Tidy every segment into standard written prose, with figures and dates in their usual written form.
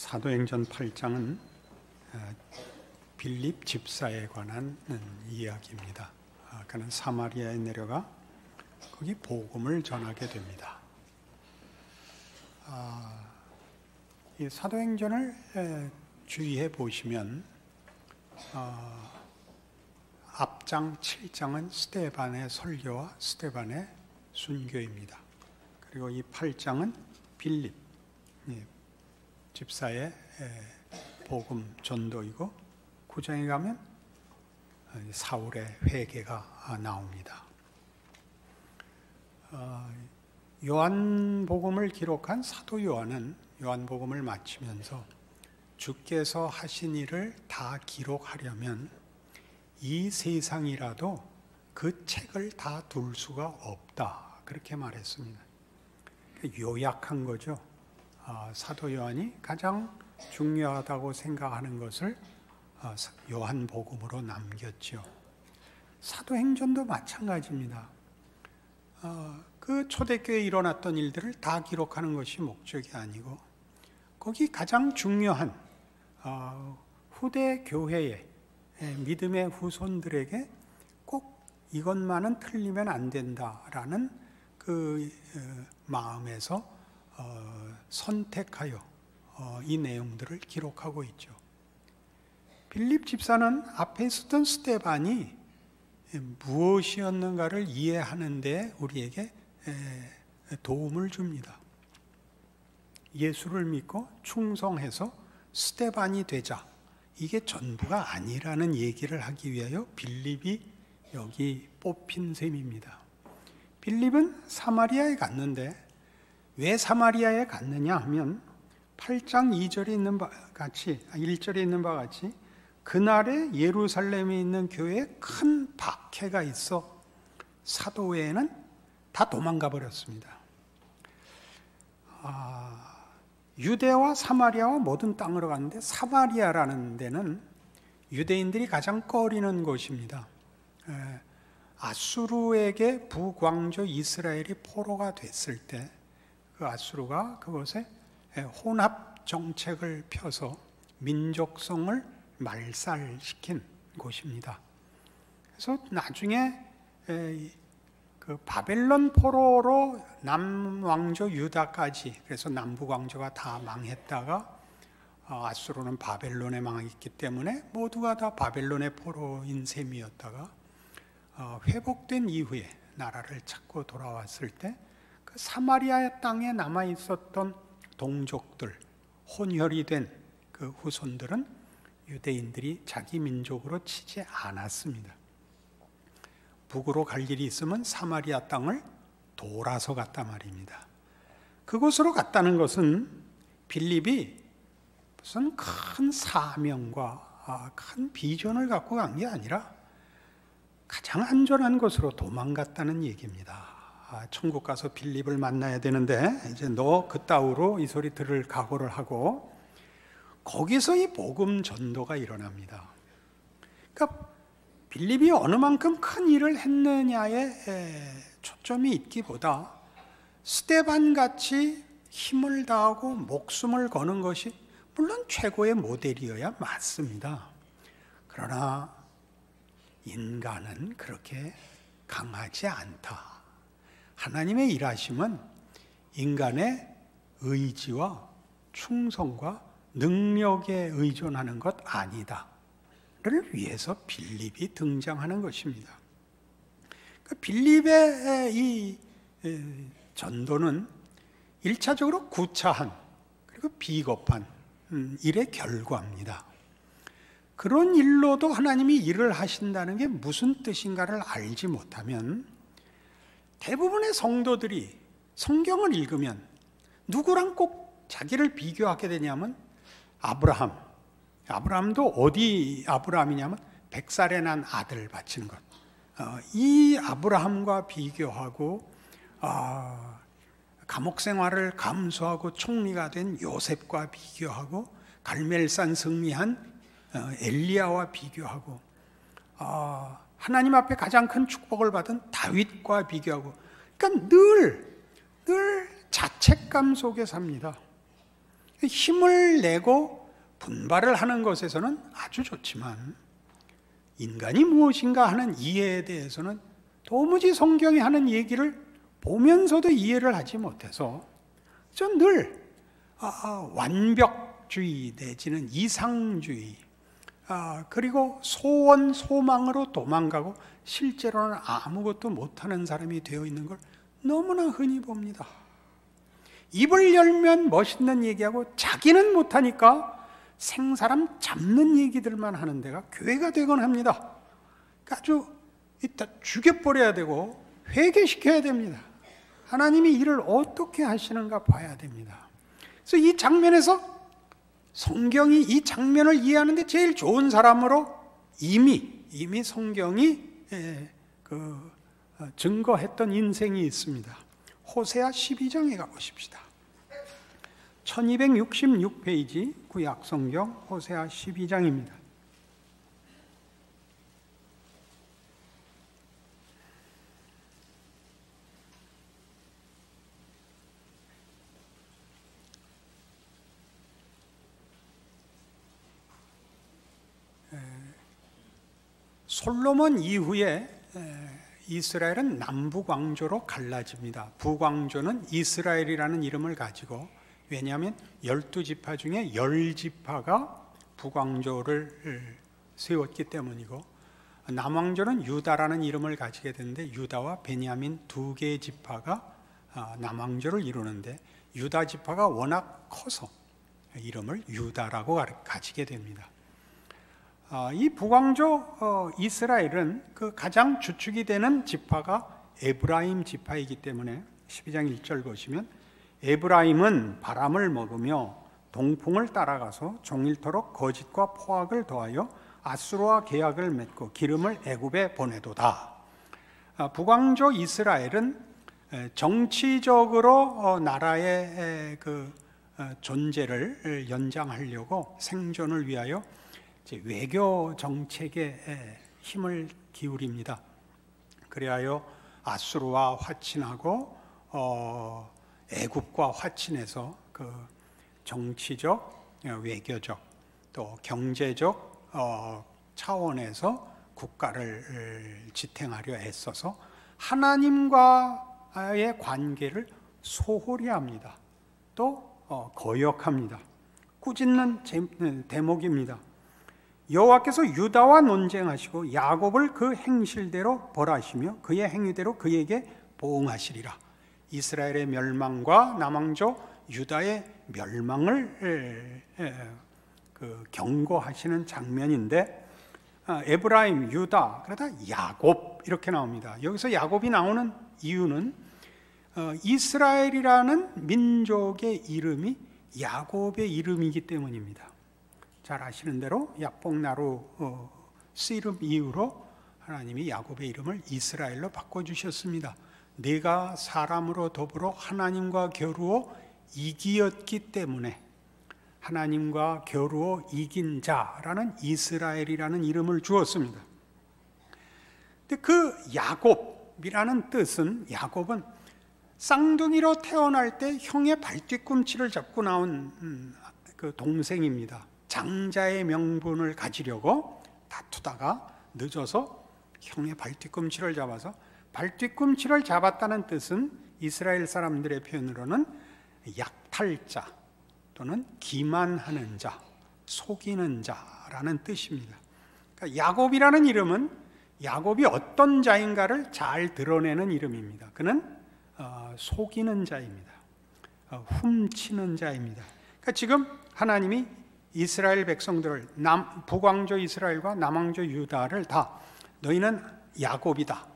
사도행전 8장은 빌립 집사에 관한 이야기입니다. 그는 사마리아에 내려가 거기 복음을 전하게 됩니다. 이 사도행전을 주의해 보시면 앞장 7장은 스데반의 설교와 스데반의 순교입니다. 그리고 이 8장은 빌립 집사의 복음 전도이고 9장에 가면 사울의 회개가 나옵니다. 요한복음을 기록한 사도 요한은 요한복음을 마치면서 주께서 하신 일을 다 기록하려면 이 세상이라도 그 책을 다 둘 수가 없다, 그렇게 말했습니다. 요약한 거죠. 사도 요한이 가장 중요하다고 생각하는 것을 요한복음으로 남겼죠. 사도행전도 마찬가지입니다. 그 초대교회에 일어났던 일들을 다 기록하는 것이 목적이 아니고 거기 가장 중요한 후대 교회의 믿음의 후손들에게 꼭 이것만은 틀리면 안 된다라는 그 마음에서 선택하여 이 내용들을 기록하고 있죠. 빌립 집사는 앞에 있었던 스데반이 무엇이었는가를 이해하는 데 우리에게 도움을 줍니다. 예수를 믿고 충성해서 스데반이 되자, 이게 전부가 아니라는 얘기를 하기 위하여 빌립이 여기 뽑힌 셈입니다. 빌립은 사마리아에 갔는데 왜 사마리아에 갔느냐 하면 8장 2절에 있는 바 같이 1절에 있는 바 같이 그날에 예루살렘에 있는 교회에 큰 박해가 있어 사도회는 다 도망가 버렸습니다. 유대와 사마리아와 모든 땅으로 갔는데 사마리아라는 데는 유대인들이 가장 꺼리는 곳입니다. 아수르에게 북왕조 이스라엘이 포로가 됐을 때 그 아수르가 그곳에 혼합 정책을 펴서 민족성을 말살시킨 곳입니다. 그래서 나중에 그 바벨론 포로로 남왕조 유다까지, 그래서 남북왕조가 다 망했다가 아수르는 바벨론에 망했기 때문에 모두가 다 바벨론의 포로인 셈이었다가 회복된 이후에 나라를 찾고 돌아왔을 때 그 사마리아 땅에 남아 있었던 동족들, 혼혈이 된 그 후손들은 유대인들이 자기 민족으로 치지 않았습니다. 북으로 갈 일이 있으면 사마리아 땅을 돌아서 갔단 말입니다. 그곳으로 갔다는 것은 빌립이 무슨 큰 사명과 큰 비전을 갖고 간 게 아니라 가장 안전한 곳으로 도망갔다는 얘기입니다. 천국 가서 빌립을 만나야 되는데 이제 너 그따위로 이 소리 들을 각오를 하고 거기서 이 복음 전도가 일어납니다. 그러니까 빌립이 어느 만큼 큰 일을 했느냐에 초점이 있기보다 스데반같이 힘을 다하고 목숨을 거는 것이 물론 최고의 모델이어야 맞습니다. 그러나 인간은 그렇게 강하지 않다. 하나님의 일하심은 인간의 의지와 충성과 능력에 의존하는 것 아니다 를 위해서 빌립이 등장하는 것입니다. 빌립의 이 전도는 1차적으로 구차한 그리고 비겁한 일의 결과입니다. 그런 일로도 하나님이 일을 하신다는 게 무슨 뜻인가를 알지 못하면 대부분의 성도들이 성경을 읽으면 누구랑 꼭 자기를 비교하게 되냐면 아브라함도 어디 아브라함이냐면 100살에 난 아들 바치는 것. 이 아브라함과 비교하고 감옥 생활을 감수하고 총리가 된 요셉과 비교하고 갈멜산 승리한 엘리야와 비교하고 하나님 앞에 가장 큰 축복을 받은 다윗과 비교하고, 그러니까 늘 자책감 속에 삽니다. 힘을 내고 분발을 하는 것에서는 아주 좋지만 인간이 무엇인가 하는 이해에 대해서는 도무지 성경이 하는 얘기를 보면서도 이해를 하지 못해서 전 늘 완벽주의 내지는 이상주의, 그리고 소원, 소망으로 도망가고 실제로는 아무것도 못하는 사람이 되어 있는 걸 너무나 흔히 봅니다. 입을 열면 멋있는 얘기하고 자기는 못하니까 생사람 잡는 얘기들만 하는 데가 교회가 되곤 합니다. 아주 이따 죽여버려야 되고 회개시켜야 됩니다. 하나님이 이를 어떻게 하시는가 봐야 됩니다. 그래서 이 장면에서 성경이 이 장면을 이해하는데 제일 좋은 사람으로 이미 성경이 증거했던 인생이 있습니다. 호세아 12장에 가보십시다. 1266페이지 구약성경 호세아 12장입니다. 솔로몬 이후에 이스라엘은 남북왕조로 갈라집니다. 북왕조는 이스라엘이라는 이름을 가지고, 왜냐하면 12지파 중에 10지파가 북왕조를 세웠기 때문이고, 남왕조는 유다라는 이름을 가지게 되는데 유다와 베냐민 두 개의 지파가 남왕조를 이루는데 유다 지파가 워낙 커서 이름을 유다라고 가지게 됩니다. 이 북왕조 이스라엘은 그 가장 주축이 되는 지파가 에브라임 지파이기 때문에 12장 1절 보시면 에브라임은 바람을 먹으며 동풍을 따라가서 종일토록 거짓과 포악을 더하여 아수르와 계약을 맺고 기름을 애굽에 보내도다. 북왕조 이스라엘은 정치적으로 나라의 그 존재를 연장하려고 생존을 위하여 외교 정책에 힘을 기울입니다. 그리하여 아수르와 화친하고 애굽과 화친해서 그 정치적, 외교적, 또 경제적 차원에서 국가를 지탱하려 애써서 하나님과의 관계를 소홀히 합니다. 또 거역합니다. 꾸짖는 대목입니다. 여호와께서 유다와 논쟁하시고 야곱을 그 행실대로 벌하시며 그의 행위대로 그에게 보응하시리라. 이스라엘의 멸망과 남왕조 유다의 멸망을 경고하시는 장면인데, 에브라임, 유다, 그러다 야곱 이렇게 나옵니다. 여기서 야곱이 나오는 이유는 이스라엘이라는 민족의 이름이 야곱의 이름이기 때문입니다. 잘 아시는 대로 야복나루 씨름 이후로 하나님이 야곱의 이름을 이스라엘로 바꿔주셨습니다. 내가 사람으로 더불어 하나님과 겨루어 이기었기 때문에 하나님과 겨루어 이긴 자라는 이스라엘이라는 이름을 주었습니다. 근데 그 야곱이라는 뜻은, 야곱은 쌍둥이로 태어날 때 형의 발뒤꿈치를 잡고 나온 그 동생입니다. 장자의 명분을 가지려고 다투다가 늦어서 형의 발뒤꿈치를 잡아서, 발뒤꿈치를 잡았다는 뜻은 이스라엘 사람들의 표현으로는 약탈자 또는 기만하는 자, 속이는 자라는 뜻입니다. 그러니까 야곱이라는 이름은 야곱이 어떤 자인가를 잘 드러내는 이름입니다. 그는 속이는 자입니다. 훔치는 자입니다. 그러니까 지금 하나님이 이스라엘 백성들을, 북왕조 이스라엘과 남왕조 유다를 다 너희는 야곱이다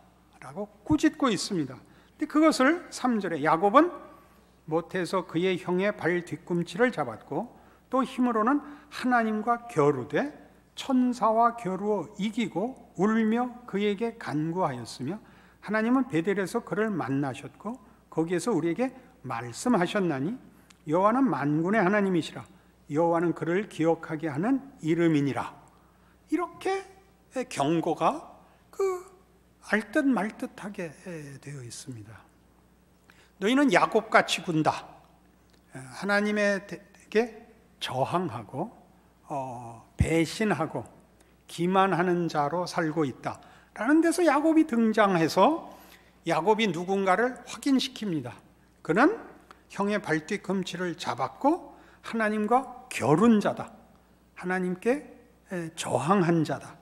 라고 꾸짖고 있습니다. 근데 그것을 3절에 야곱은 못해서 그의 형의 발 뒤꿈치를 잡았고 또 힘으로는 하나님과 겨루되 천사와 겨루어 이기고 울며 그에게 간구하였으며 하나님은 베델에서 그를 만나셨고 거기에서 우리에게 말씀하셨나니 여호와는 만군의 하나님이시라. 여호와는 그를 기억하게 하는 이름이니라. 이렇게 경고가 알듯 말듯하게 되어 있습니다. 너희는 야곱같이 군다. 하나님에게 저항하고 배신하고 기만하는 자로 살고 있다라는 데서 야곱이 등장해서 야곱이 누군가를 확인시킵니다. 그는 형의 발뒤꿈치를 잡았고 하나님과 겨룬 자다. 하나님께 저항한 자다.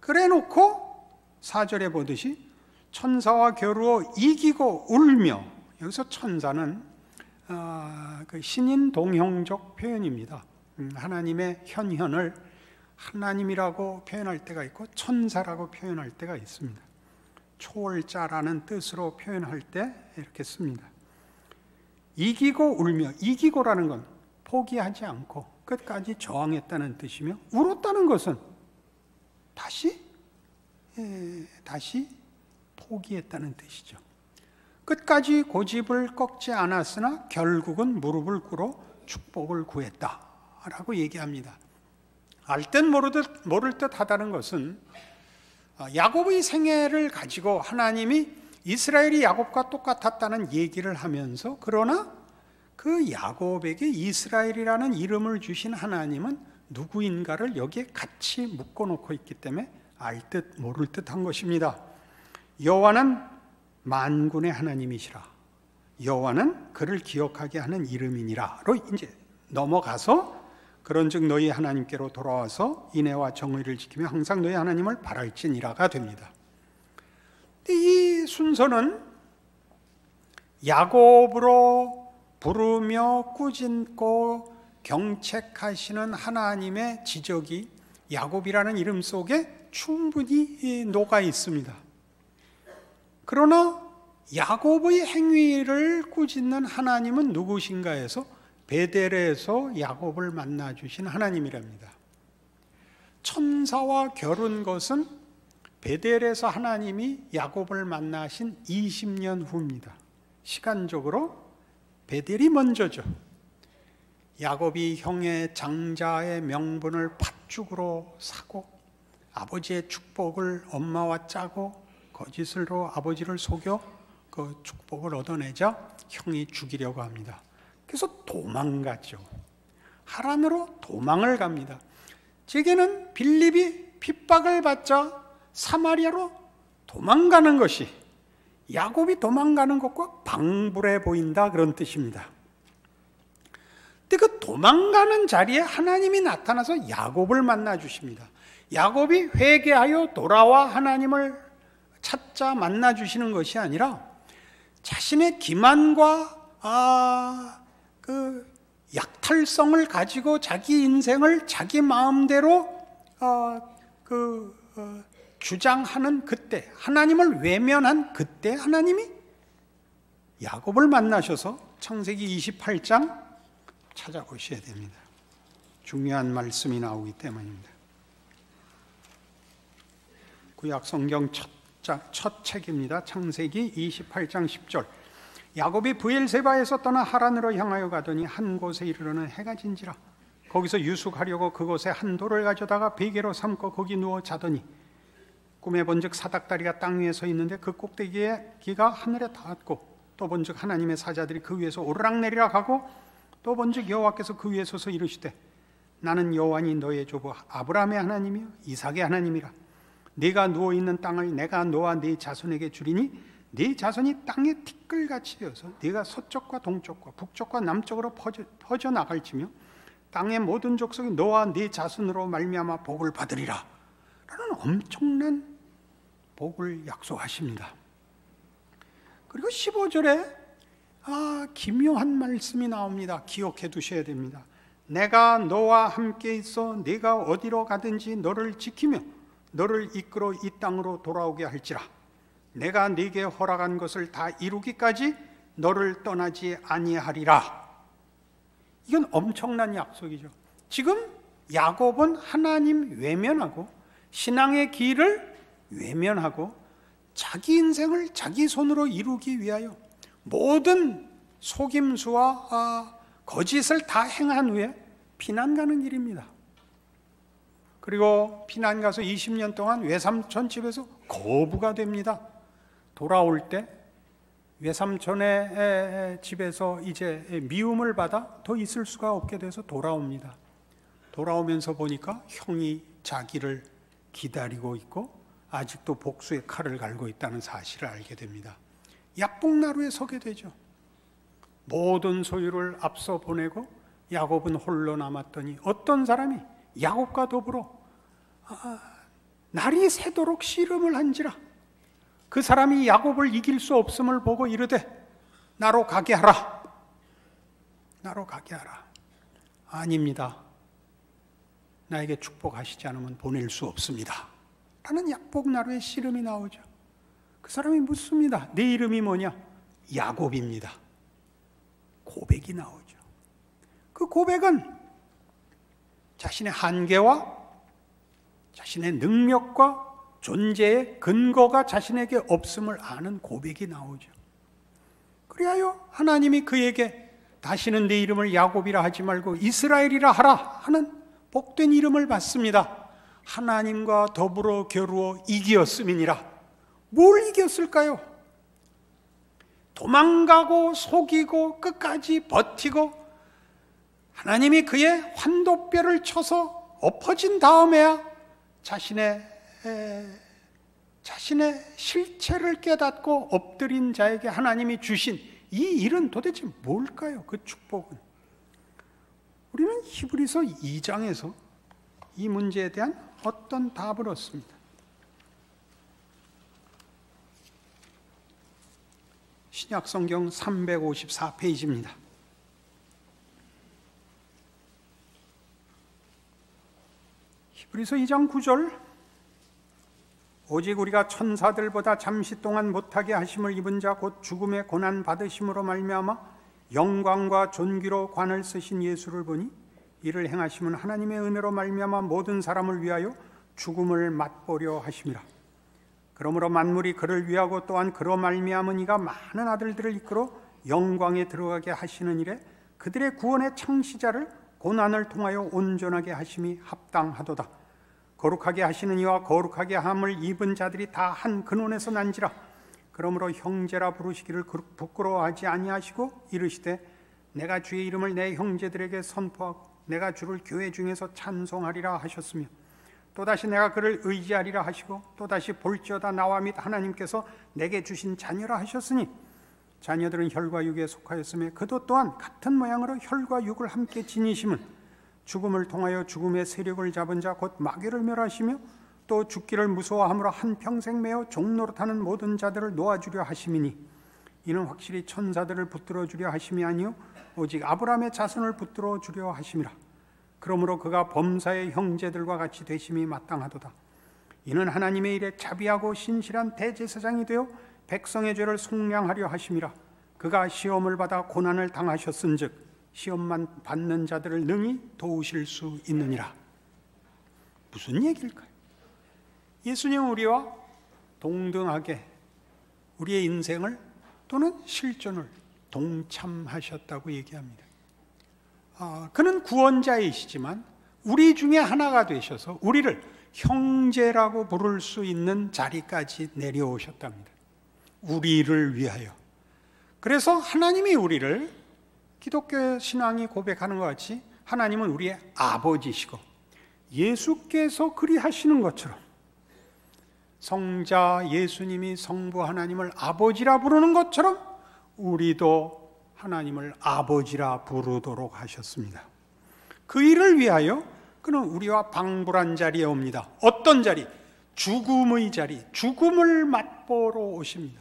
그래놓고 4절에 보듯이 천사와 겨루어 이기고 울며, 여기서 천사는 그 신인 동형적 표현입니다. 하나님의 현현을 하나님이라고 표현할 때가 있고 천사라고 표현할 때가 있습니다. 초월자라는 뜻으로 표현할 때 이렇게 씁니다. 이기고 울며, 이기고라는 건 포기하지 않고 끝까지 저항했다는 뜻이며, 울었다는 것은 다시 포기했다는 뜻이죠. 끝까지 고집을 꺾지 않았으나 결국은 무릎을 꿇어 축복을 구했다라고 얘기합니다. 알 듯 모를 듯 하다는 것은 야곱의 생애를 가지고 하나님이 이스라엘이 야곱과 똑같았다는 얘기를 하면서, 그러나 그 야곱에게 이스라엘이라는 이름을 주신 하나님은 누구인가를 여기에 같이 묶어놓고 있기 때문에 알 듯 모를 듯 한 것입니다. 여호와는 만군의 하나님이시라. 여호와는 그를 기억하게 하는 이름이니라로 이제 넘어가서, 그런즉 너희 하나님께로 돌아와서 인애와 정의를 지키며 항상 너희 하나님을 바랄지니라가 됩니다. 이 순서는 야곱으로 부르며 꾸짖고 경책하시는 하나님의 지적이 야곱이라는 이름 속에 충분히 녹아 있습니다. 그러나 야곱의 행위를 꾸짖는 하나님은 누구신가 해서 베델에서 야곱을 만나 주신 하나님이랍니다. 천사와 겨룬 것은 베델에서 하나님이 야곱을 만나신 20년 후입니다. 시간적으로 베델이 먼저죠. 야곱이 형의 장자의 명분을 팥죽으로 사고 아버지의 축복을 엄마와 짜고 거짓으로 아버지를 속여 그 축복을 얻어내자 형이 죽이려고 합니다. 그래서 도망가죠. 하란으로 도망을 갑니다. 제게는 빌립이 핍박을 받자 사마리아로 도망가는 것이 야곱이 도망가는 것과 방불해 보인다, 그런 뜻입니다. 근데 그 도망가는 자리에 하나님이 나타나서 야곱을 만나 주십니다. 야곱이 회개하여 돌아와 하나님을 찾자 만나 주시는 것이 아니라 자신의 기만과 그 약탈성을 가지고 자기 인생을 자기 마음대로 주장하는 그때, 하나님을 외면한 그때 하나님이 야곱을 만나셔서 창세기 28장 찾아보셔야 됩니다. 중요한 말씀이 나오기 때문입니다. 구약 성경 첫 책입니다. 창세기 28장 10절. 야곱이 브엘세바에서 떠나 하란으로 향하여 가더니 한 곳에 이르러는 해가 진지라. 거기서 유숙하려고 그곳에 한 돌을 가져다가 베개로 삼고 거기 누워 자더니 꿈에 본즉 사닥다리가 땅 위에 서 있는데 그 꼭대기에 기가 하늘에 닿았고, 또 본즉 하나님의 사자들이 그 위에서 오르락내리락 하고, 또 본즉 여호와께서 그 위에 서서 이르시되 나는 여호와니 너의 조부 아브라함의 하나님이요 이삭의 하나님이라. 네가 누워있는 땅을 내가 너와 네 자손에게 주리니 네 자손이 땅의 티끌같이 되어서 네가 서쪽과 동쪽과 북쪽과 남쪽으로 퍼져 나갈지며 땅의 모든 족속이 너와 네 자손으로 말미암아 복을 받으리라 라는 엄청난 복을 약속하십니다. 그리고 15절에 기묘한 말씀이 나옵니다. 기억해 두셔야 됩니다. 내가 너와 함께 있어 네가 어디로 가든지 너를 지키며 너를 이끌어 이 땅으로 돌아오게 할지라. 내가 네게 허락한 것을 다 이루기까지 너를 떠나지 아니하리라. 이건 엄청난 약속이죠. 지금 야곱은 하나님 외면하고 신앙의 길을 외면하고 자기 인생을 자기 손으로 이루기 위하여 모든 속임수와 거짓을 다 행한 후에 피난 가는 길입니다. 그리고 피난 가서 20년 동안 외삼촌 집에서 거부가 됩니다. 돌아올 때 외삼촌의 집에서 이제 미움을 받아 더 있을 수가 없게 돼서 돌아옵니다. 돌아오면서 보니까 형이 자기를 기다리고 있고 아직도 복수의 칼을 갈고 있다는 사실을 알게 됩니다. 약복나루에 서게 되죠. 모든 소유를 앞서 보내고 야곱은 홀로 남았더니 어떤 사람이 야곱과 더불어 날이 새도록 씨름을 한지라. 그 사람이 야곱을 이길 수 없음을 보고 이르되 나로 가게 하라. 나로 가게 하라. 아닙니다. 나에게 축복하시지 않으면 보낼 수 없습니다. 라는 약복나루의 씨름이 나오죠. 그 사람이 묻습니다. 내 이름이 뭐냐? 야곱입니다. 고백이 나오죠. 그 고백은 자신의 한계와 자신의 능력과 존재의 근거가 자신에게 없음을 아는 고백이 나오죠. 그리하여 하나님이 그에게 다시는 내 이름을 야곱이라 하지 말고 이스라엘이라 하라 하는 복된 이름을 받습니다. 하나님과 더불어 겨루어 이기었음이니라. 뭘 이겼을까요? 도망가고 속이고 끝까지 버티고 하나님이 그의 환도뼈를 쳐서 엎어진 다음에야 자신의 실체를 깨닫고 엎드린 자에게 하나님이 주신 이 일은 도대체 뭘까요? 그 축복은. 우리는 히브리서 2장에서 이 문제에 대한 어떤 답을 얻습니다. 신약성경 354페이지입니다. 히브리서 2장 9절 오직 우리가 천사들보다 잠시 동안 못하게 하심을 입은 자 곧 죽음의 고난 받으심으로 말미암아 영광과 존귀로 관을 쓰신 예수를 보니 이를 행하심은 하나님의 은혜로 말미암아 모든 사람을 위하여 죽음을 맛보려 하심이라. 그러므로 만물이 그를 위하고 또한 그로 말미암은 이가 많은 아들들을 이끌어 영광에 들어가게 하시는 일에 그들의 구원의 창시자를 고난을 통하여 온전하게 하심이 합당하도다. 거룩하게 하시는 이와 거룩하게 함을 입은 자들이 다 한 근원에서 난지라. 그러므로 형제라 부르시기를 부끄러워하지 아니하시고 이르시되 내가 주의 이름을 내 형제들에게 선포하고 내가 주를 교회 중에서 찬송하리라 하셨으며 또다시 내가 그를 의지하리라 하시고 또다시 볼지어다 나와 및 하나님께서 내게 주신 자녀라 하셨으니 자녀들은 혈과 육에 속하였으며 그도 또한 같은 모양으로 혈과 육을 함께 지니심은 죽음을 통하여 죽음의 세력을 잡은 자 곧 마귀를 멸하시며 또 죽기를 무서워함으로 한평생 매어 종노릇하는 모든 자들을 놓아주려 하심이니 이는 확실히 천사들을 붙들어 주려 하심이 아니요 오직 아브라함의 자손을 붙들어 주려 하심이라. 그러므로 그가 범사의 형제들과 같이 되심이 마땅하도다. 이는 하나님의 일에 자비하고 신실한 대제사장이 되어 백성의 죄를 속량하려 하심이라. 그가 시험을 받아 고난을 당하셨은즉 시험만 받는 자들을 능히 도우실 수 있느니라. 무슨 얘기일까요? 예수님은 우리와 동등하게 우리의 인생을 또는 실존을 동참하셨다고 얘기합니다. 그는 구원자이시지만 우리 중에 하나가 되셔서 우리를 형제라고 부를 수 있는 자리까지 내려오셨답니다. 우리를 위하여. 그래서 하나님이 우리를 기독교 신앙이 고백하는 것 같이 하나님은 우리의 아버지시고 예수께서 그리하시는 것처럼 성자 예수님이 성부 하나님을 아버지라 부르는 것처럼 우리도 하나님을 아버지라 부르도록 하셨습니다. 그 일을 위하여 그는 우리와 방불한 자리에 옵니다. 어떤 자리? 죽음의 자리, 죽음을 맛보러 오십니다.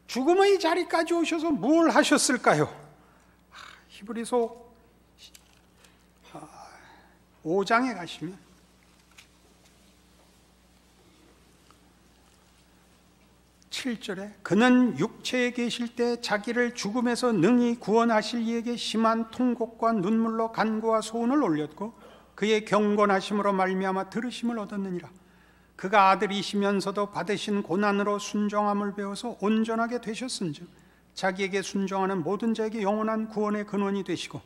죽음의 자리까지 오셔서 뭘 하셨을까요? 히브리서 5장에 가시면 (7절에) 그는 육체에 계실 때 자기를 죽음에서 능히 구원하실 이에게 심한 통곡과 눈물로 간구와 소원을 올렸고 그의 경건하심으로 말미암아 들으심을 얻었느니라. 그가 아들이시면서도 받으신 고난으로 순종함을 배워서 온전하게 되셨은즉 자기에게 순종하는 모든 자에게 영원한 구원의 근원이 되시고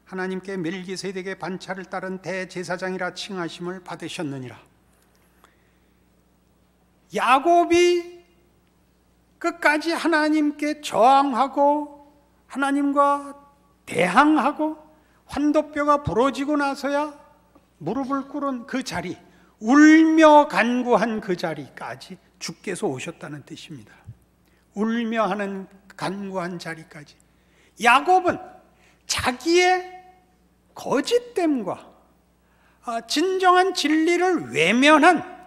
하나님께 멜기세덱의 반차를 따른 대제사장이라 칭하심을 받으셨느니라. 야곱이 끝까지 하나님께 저항하고 하나님과 대항하고 환도뼈가 부러지고 나서야 무릎을 꿇은 그 자리, 울며 간구한 그 자리까지 주께서 오셨다는 뜻입니다. 울며 하는 간구한 자리까지. 야곱은 자기의 거짓됨과 진정한 진리를 외면한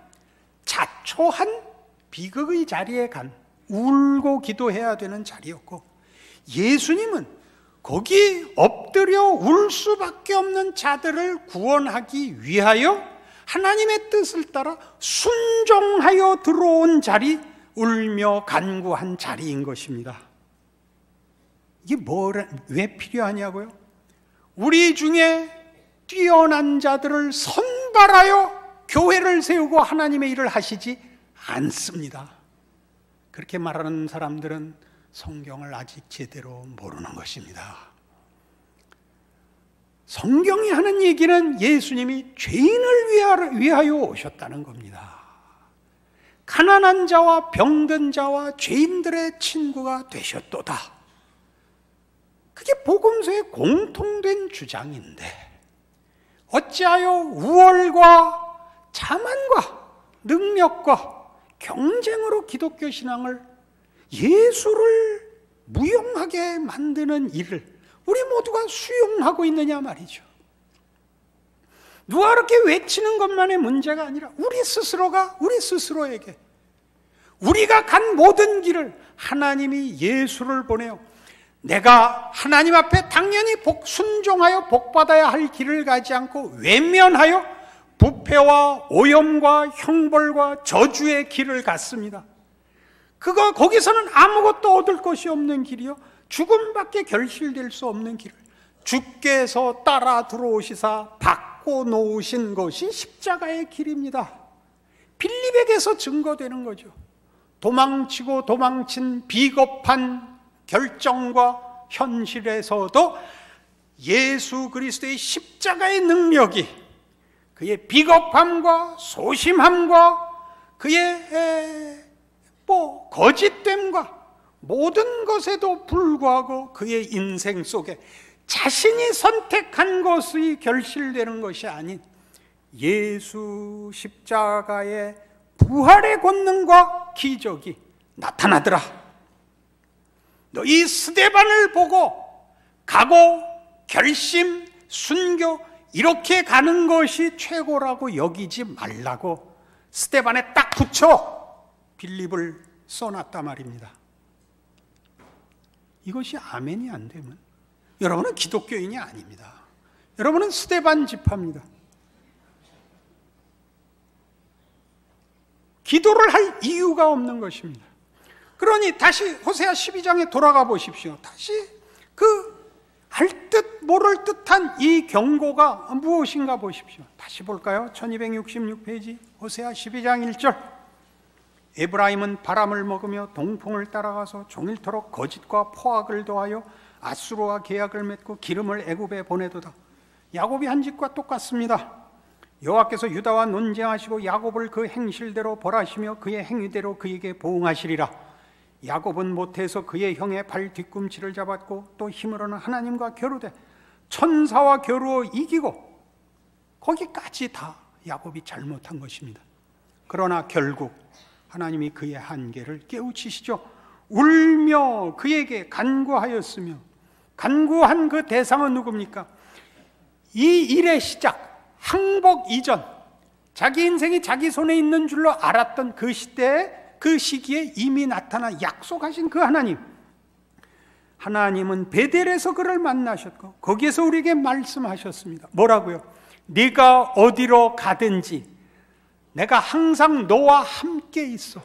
자초한 비극의 자리에 간, 울고 기도해야 되는 자리였고, 예수님은 거기 엎드려 울 수밖에 없는 자들을 구원하기 위하여 하나님의 뜻을 따라 순종하여 들어온 자리, 울며 간구한 자리인 것입니다. 이게 왜 필요하냐고요? 우리 중에 뛰어난 자들을 선발하여 교회를 세우고 하나님의 일을 하시지 않습니다. 그렇게 말하는 사람들은 성경을 아직 제대로 모르는 것입니다. 성경이 하는 얘기는 예수님이 죄인을 위하여 오셨다는 겁니다. 가난한 자와 병든 자와 죄인들의 친구가 되셨도다. 그게 복음서의 공통된 주장인데, 어찌하여 우월과 자만과 능력과 경쟁으로 기독교 신앙을, 예수를 무용하게 만드는 일을 우리 모두가 수용하고 있느냐 말이죠. 누가 그렇게 외치는 것만의 문제가 아니라 우리 스스로가 우리 스스로에게, 우리가 간 모든 길을 하나님이 예수를 보내요. 내가 하나님 앞에 당연히 순종하여 복받아야 할 길을 가지 않고 외면하여 부패와 오염과 형벌과 저주의 길을 갔습니다. 거기서는 아무것도 얻을 것이 없는 길이요, 죽음밖에 결실될 수 없는 길을 주께서 따라 들어오시사 바꿔 놓으신 것이 십자가의 길입니다. 빌립에게서 증거되는 거죠. 도망치고 도망친 비겁한 결정과 현실에서도 예수 그리스도의 십자가의 능력이 그의 비겁함과 소심함과 그의 거짓됨과 모든 것에도 불구하고 그의 인생 속에 자신이 선택한 것이 결실되는 것이 아닌 예수 십자가의 부활의 권능과 기적이 나타나더라. 너희 스데반을 보고 각오, 결심, 순교 이렇게 가는 것이 최고라고 여기지 말라고 스데반에 딱 붙여 빌립을 써놨단 말입니다. 이것이 아멘이 안 되면 여러분은 기독교인이 아닙니다. 여러분은 스데반 지파입니다. 기도를 할 이유가 없는 것입니다. 그러니 다시 호세아 12장에 돌아가 보십시오. 다시 알 듯 모를 듯한 이 경고가 무엇인가 보십시오. 다시 볼까요? 1266페이지 호세아 12장 1절. 에브라임은 바람을 먹으며 동풍을 따라가서 종일토록 거짓과 포악을 더하여 아수르와 계약을 맺고 기름을 애굽에 보내도다. 야곱이 한 짓과 똑같습니다. 여호와께서 유다와 논쟁하시고 야곱을 그 행실대로 벌하시며 그의 행위대로 그에게 보응하시리라. 야곱은 못해서 그의 형의 발 뒤꿈치를 잡았고 또 힘으로는 하나님과 겨루되 천사와 겨루어 이기고, 거기까지 다 야곱이 잘못한 것입니다. 그러나 결국 하나님이 그의 한계를 깨우치시죠. 울며 그에게 간구하였으며, 간구한 그 대상은 누굽니까? 이 일의 시작, 항복 이전, 자기 인생이 자기 손에 있는 줄로 알았던 그 시대에, 그 시기에 이미 나타나 약속하신 그 하나님, 하나님은 베델에서 그를 만나셨고 거기에서 우리에게 말씀하셨습니다. 뭐라고요? 네가 어디로 가든지 내가 항상 너와 함께 있어.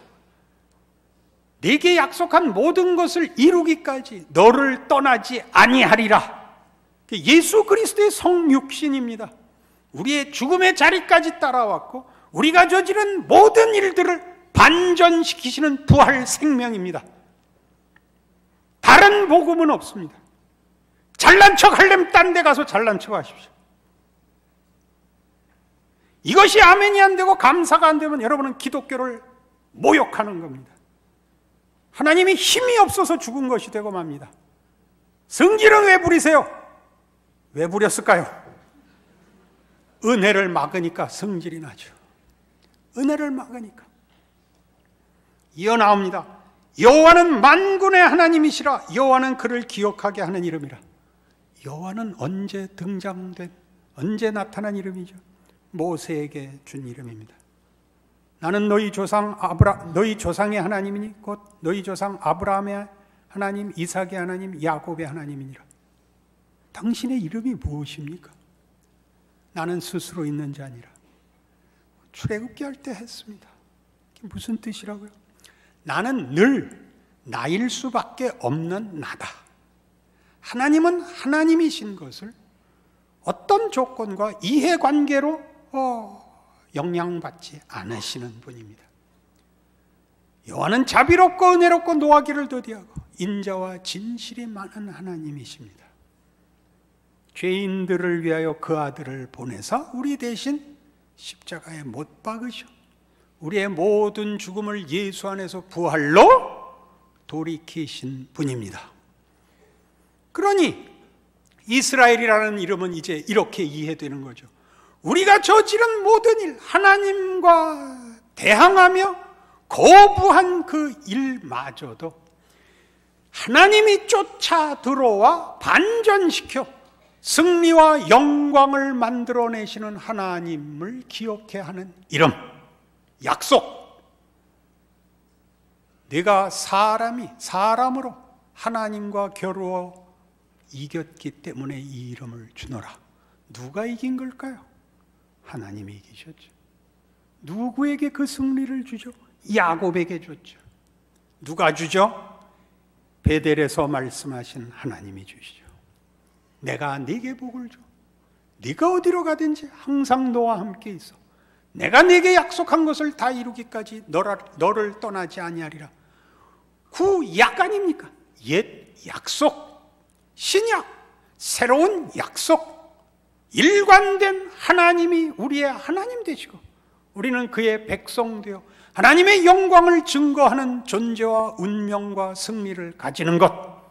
네게 약속한 모든 것을 이루기까지 너를 떠나지 아니하리라. 예수 그리스도의 성육신입니다. 우리의 죽음의 자리까지 따라왔고 우리가 저지른 모든 일들을 반전시키시는 부활 생명입니다. 다른 복음은 없습니다. 잘난 척 하려면 딴 데 가서 잘난 척 하십시오. 이것이 아멘이 안 되고 감사가 안 되면 여러분은 기독교를 모욕하는 겁니다. 하나님이 힘이 없어서 죽은 것이 되고 맙니다. 성질은 왜 부리세요? 왜 부렸을까요? 은혜를 막으니까 성질이 나죠. 은혜를 막으니까. 이어 나옵니다. 여호와는 만군의 하나님이시라. 여호와는 그를 기억하게 하는 이름이라. 여호와는 언제 등장된, 언제 나타난 이름이죠? 모세에게 준 이름입니다. 나는 너희 조상의 하나님이니 곧 너희 조상 아브라함의 하나님, 이삭의 하나님, 야곱의 하나님이니라. 당신의 이름이 무엇입니까? 나는 스스로 있는 자 아니라. 출애굽기 할 때 했습니다. 이게 무슨 뜻이라고요? 나는 늘 나일 수밖에 없는 나다. 하나님은 하나님이신 것을 어떤 조건과 이해관계로 영향받지 않으시는 분입니다. 여호와는 자비롭고 은혜롭고 노하기를 더디하고 인자와 진실이 많은 하나님이십니다. 죄인들을 위하여 그 아들을 보내사 우리 대신 십자가에 못 박으셔 우리의 모든 죽음을 예수 안에서 부활로 돌이키신 분입니다. 그러니 이스라엘이라는 이름은 이제 이렇게 이해되는 거죠. 우리가 저지른 모든 일, 하나님과 대항하며 거부한 그 일마저도 하나님이 쫓아 들어와 반전시켜 승리와 영광을 만들어내시는 하나님을 기억해 하는 이름, 약속. 내가 사람으로 하나님과 겨루어 이겼기 때문에 이 이름을 주노라. 누가 이긴 걸까요? 하나님이 이기셨죠. 누구에게 그 승리를 주죠? 야곱에게 줬죠. 누가 주죠? 베델에서 말씀하신 하나님이 주시죠. 내가 네게 복을 줘. 네가 어디로 가든지 항상 너와 함께 있어. 내가 네게 약속한 것을 다 이루기까지 너를 떠나지 아니하리라. 구약 아닙니까? 옛 약속, 신약, 새로운 약속. 일관된 하나님이 우리의 하나님 되시고 우리는 그의 백성 되어 하나님의 영광을 증거하는 존재와 운명과 승리를 가지는 것,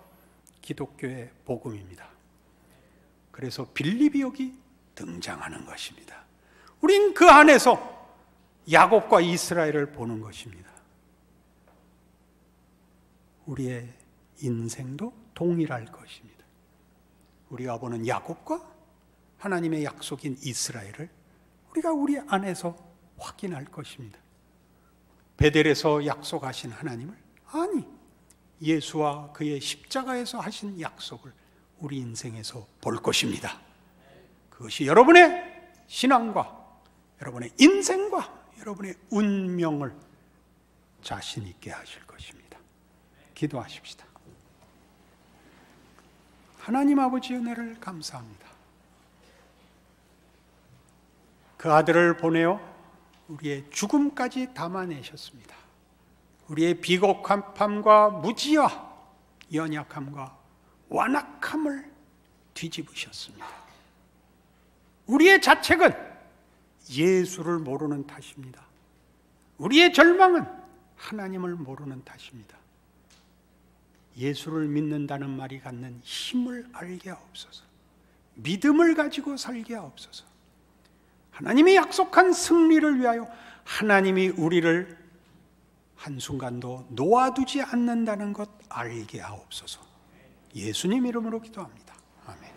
기독교의 복음입니다. 그래서 빌립이 여기 등장하는 것입니다. 우린 그 안에서 야곱과 이스라엘을 보는 것입니다. 우리의 인생도 동일할 것입니다. 우리가 보는 야곱과 하나님의 약속인 이스라엘을 우리가 우리 안에서 확인할 것입니다. 베델에서 약속하신 하나님을, 아니 예수와 그의 십자가에서 하신 약속을 우리 인생에서 볼 것입니다. 그것이 여러분의 신앙과 여러분의 인생과 여러분의 운명을 자신 있게 하실 것입니다. 기도하십시다. 하나님 아버지 은혜를 감사합니다. 그 아들을 보내어 우리의 죽음까지 담아내셨습니다. 우리의 비겁함과 무지와 연약함과 완악함을 뒤집으셨습니다. 우리의 자책은 예수를 모르는 탓입니다. 우리의 절망은 하나님을 모르는 탓입니다. 예수를 믿는다는 말이 갖는 힘을 알게 하옵소서. 믿음을 가지고 살게 하옵소서. 하나님이 약속한 승리를 위하여 하나님이 우리를 한순간도 놓아두지 않는다는 것 알게 하옵소서. 예수님 이름으로 기도합니다. 아멘.